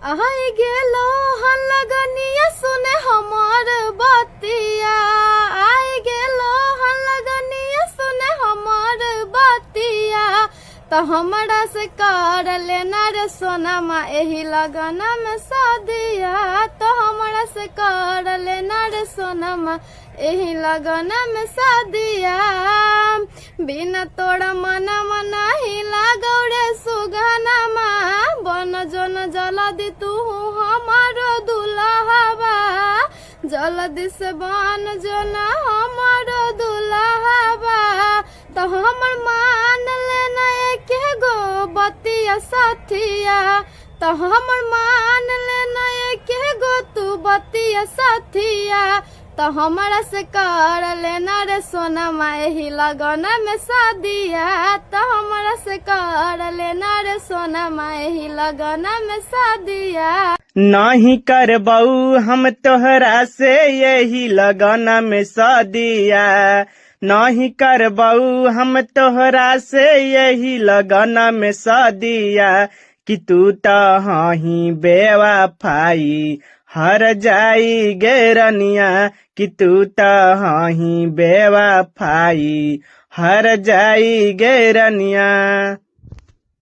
आई गेलो हन लगनिया सुने हमार बतिया, आई गेलो हन लगनिया सुने हमार बतिया, तो हमरा से कर लेना रे सोनमा एही लगना में शादिया, तो हमरा से कर लेना रे सोनमा एही लगना में शादिया। बिना तोड़ा मना मना ही लागौरे सुगनमा, बन जन जल्दी तू हमारो दुल्हबा, जल्दी से बन जन हमारो दुल्हबा, तो हमर मान लेना एक गो बतिया साथिया, तो हमर मान लेना एक गो तू बतिया साथिया, तो हमरा से कर लेना रे सोनमा एही लगना में शादिया, तो हमरा से कर लेना रे सोनमा एही लगना में शादिया। नहीं करबऊ हम तोहरा से यही लगन में शादिया, नहीं करबऊ हम तोहरा से यही लगन में शादिया, कि तू तो हही बेवफाई हर जाई गेरनिया, कि तू तो हही बेवफाई हर जाई गेरनिया।